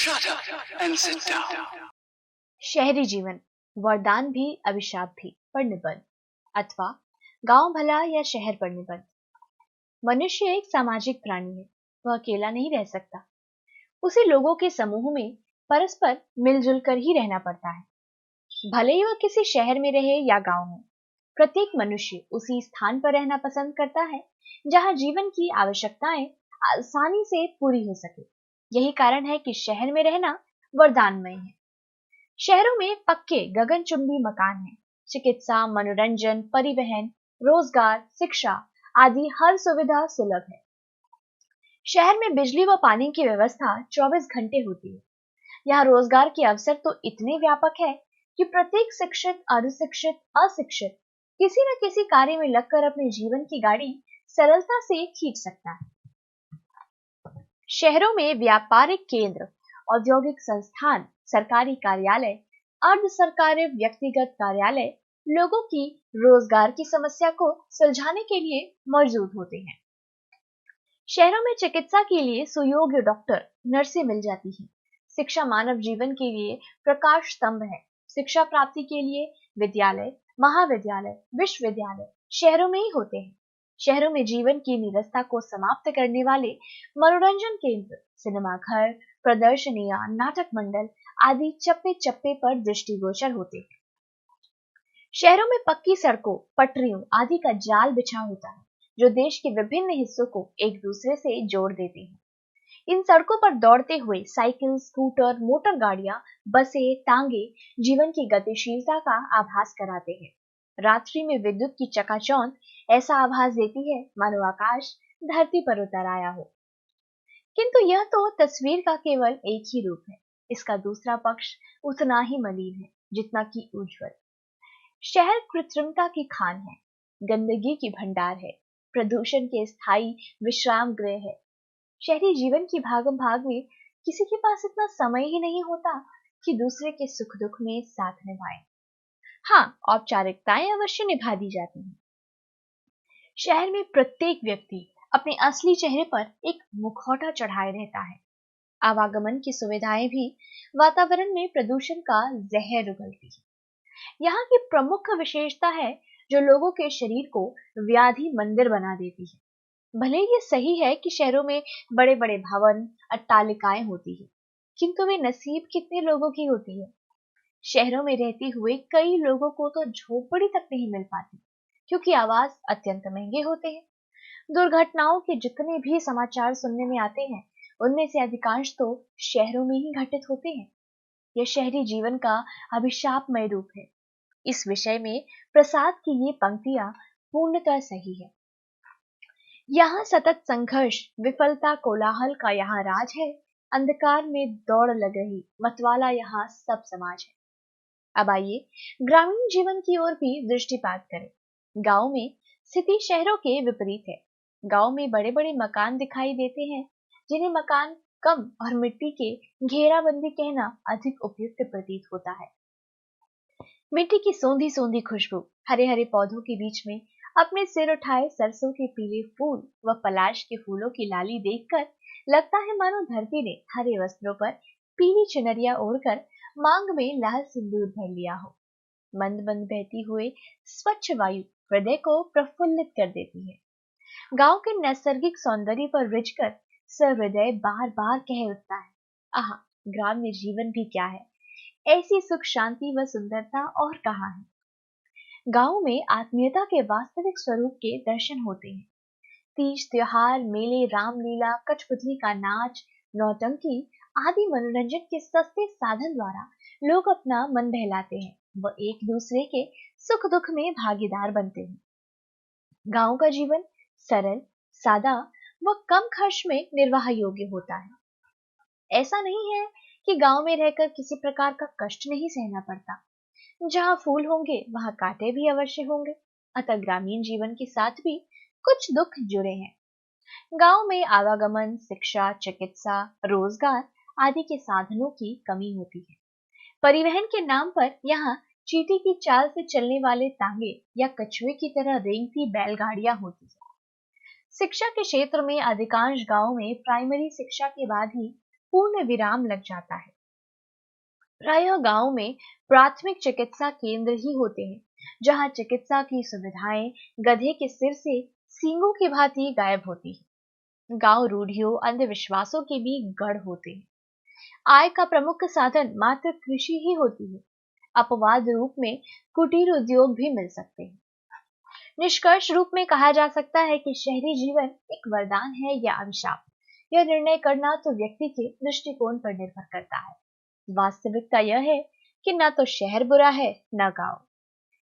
Shut up and sit down. शहरी जीवन वरदान भी अभिशाप भी पर निबंध अथवा गांव भला या शहर पर निबंध। मनुष्य एक सामाजिक प्राणी है, वह अकेला नहीं रह सकता। उसे लोगों के समूह में परस्पर मिलजुल कर ही रहना पड़ता है। भले ही वह किसी शहर में रहे या गांव में, प्रत्येक मनुष्य उसी स्थान पर रहना पसंद करता है जहां जीवन की आवश्यकताएं आसानी से पूरी हो सके। यही कारण है कि शहर में रहना वरदानमय है। शहरों में पक्के गगनचुंबी मकान हैं। चिकित्सा, मनोरंजन, परिवहन, रोजगार, शिक्षा आदि हर सुविधा सुलभ है। शहर में बिजली व पानी की व्यवस्था 24 घंटे होती है। यहाँ रोजगार के अवसर तो इतने व्यापक है कि प्रत्येक शिक्षित, अर्धशिक्षित, अशिक्षित किसी न किसी कार्य में लगकर अपने जीवन की गाड़ी सरलता से खींच सकता है। शहरों में व्यापारिक केंद्र, औद्योगिक संस्थान, सरकारी कार्यालय, अर्ध सरकारी व्यक्तिगत कार्यालय लोगों की रोजगार की समस्या को सुलझाने के लिए मौजूद होते हैं। शहरों में चिकित्सा के लिए सुयोग्य डॉक्टर, नर्सें मिल जाती हैं। शिक्षा मानव जीवन के लिए प्रकाश स्तंभ है। शिक्षा प्राप्ति के लिए विद्यालय, महाविद्यालय, विश्वविद्यालय शहरों में ही होते हैं। शहरों में जीवन की निरस्ता को समाप्त करने वाले मनोरंजन केंद्र, सिनेमा घर, प्रदर्शनियां, नाटक मंडल आदि चप्पे चप्पे पर दृष्टिगोचर होते हैं। शहरों में पक्की सड़कों, पटरियों आदि का जाल बिछा होता है जो देश के विभिन्न हिस्सों को एक दूसरे से जोड़ देते हैं। इन सड़कों पर दौड़ते हुए साइकिल, स्कूटर, मोटर गाड़ियां, बसें, टांगे जीवन की गतिशीलता का आभास कराते हैं। रात्रि में विद्युत की चकाचौंध ऐसा आभास देती है मानो आकाश धरती पर उतर आया हो। किंतु यह तो तस्वीर का केवल एक ही रूप है। इसका दूसरा पक्ष उतना ही मलिन है जितना कि उज्जवल। शहर कृत्रिमता की खान है, गंदगी की भंडार है, प्रदूषण के स्थायी विश्राम गृह है। शहरी जीवन की भागम भाग में किसी के पास इतना समय ही नहीं होता कि दूसरे के सुख दुख में साथ निभाए। हाँ, औपचारिकताएं अवश्य निभा दी जाती हैं। शहर में प्रत्येक व्यक्ति अपने असली चेहरे पर एक मुखौटा चढ़ाए रहता है। आवागमन की सुविधाएं भी वातावरण में प्रदूषण का जहर उगलती है। यहाँ की प्रमुख विशेषता है जो लोगों के शरीर को व्याधि मंदिर बना देती है। भले ये सही है कि शहरों में बड़े बड़े भवन, अट्टालिकाएं होती है, किंतु वे नसीब कितने लोगों की होती है। शहरों में रहते हुए कई लोगों को तो झोपड़ी तक नहीं मिल पाती क्योंकि आवास अत्यंत महंगे होते हैं। दुर्घटनाओं के जितने भी समाचार सुनने में आते हैं उनमें से अधिकांश तो शहरों में ही घटित होते हैं। यह शहरी जीवन का अभिशापमय रूप है। इस विषय में प्रसाद की ये पंक्तियां पूर्णतः सही है। यहाँ सतत संघर्ष, विफलता, कोलाहल का यहाँ राज है। अंधकार में दौड़ लग रही मतवाला यहाँ सब समाज है। अब आइए ग्रामीण जीवन की ओर भी दृष्टिपात करें। गांव में स्थिति शहरों के विपरीत है। गांव में बड़े बड़े मकान दिखाई देते हैं जिन्हें मकान कम और मिट्टी के घेराबंदी कहना अधिक उपयुक्त प्रतीत होता है। मिट्टी की सोंधी सोंधी खुशबू, हरे हरे पौधों के बीच में अपने सिर उठाए सरसों के पीले फूल व पलाश के फूलों की लाली देखकर लगता है मानो धरती ने हरे वस्त्रों पर पीली चुनरिया ओढ़कर मांग में लाल सिंदूर भर लिया हो। मंद मंद बहती हुई स्वच्छ वायु हृदय को प्रफुल्लित कर देती है। गांव के नैसर्गिक सौंदर्य पर रिझकर सहृदय बार बार कह उठता है, आहा, ग्राम्य जीवन भी क्या है, ऐसी सुख शांति व सुंदरता और कहाँ है। गांव में आत्मीयता के वास्तविक स्वरूप के दर्शन होते हैं। तीज त्योहार, मेले, रामलीला, कठपुतली का नाच, नौटंकी आदि मनोरंजन के सस्ते साधन द्वारा लोग अपना मन बहलाते हैं व एक दूसरे के सुख दुख में भागीदार बनते हैं। गांव का जीवन सरल, सादा व कम खर्च में निर्वाह योग्य होता है। ऐसा नहीं है कि गांव में रहकर किसी प्रकार का कष्ट नहीं सहना पड़ता। जहाँ फूल होंगे वहाँ कांटे भी अवश्य होंगे। अतः ग्रामीण जीवन के साथ भी कुछ दुख जुड़े हैं। गांव में आवागमन, शिक्षा, चिकित्सा, रोजगार आदि के साधनों की कमी होती है। परिवहन के नाम पर यहाँ चींटी की चाल से चलने वाले तांगे या कछुए की तरह रेंगती बैलगाड़ियां होती है। शिक्षा के क्षेत्र में अधिकांश गांवों में प्राइमरी शिक्षा के बाद ही पूर्ण विराम लग जाता है। प्रायः गांव में प्राथमिक चिकित्सा केंद्र ही होते हैं, जहां चिकित्सा की सुविधाएं गधे के सिर से सींगों की भांति गायब होती है। गांव रूढ़ियों, अंधविश्वासों के भी गढ़ होते हैं। आय का प्रमुख साधन मात्र कृषि ही होती है। अपवाद रूप में कुटीर उद्योग भी मिल सकते हैं। निष्कर्ष रूप में कहा जा सकता है कि शहरी जीवन एक वरदान है या अभिशाप, यह निर्णय करना तो व्यक्ति के दृष्टिकोण पर निर्भर करता है। वास्तविकता यह है कि न तो शहर बुरा है न गांव।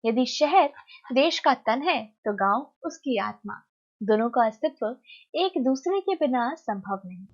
यदि शहर देश का तन है तो गांव उसकी आत्मा। दोनों का अस्तित्व एक दूसरे के बिना संभव नहीं।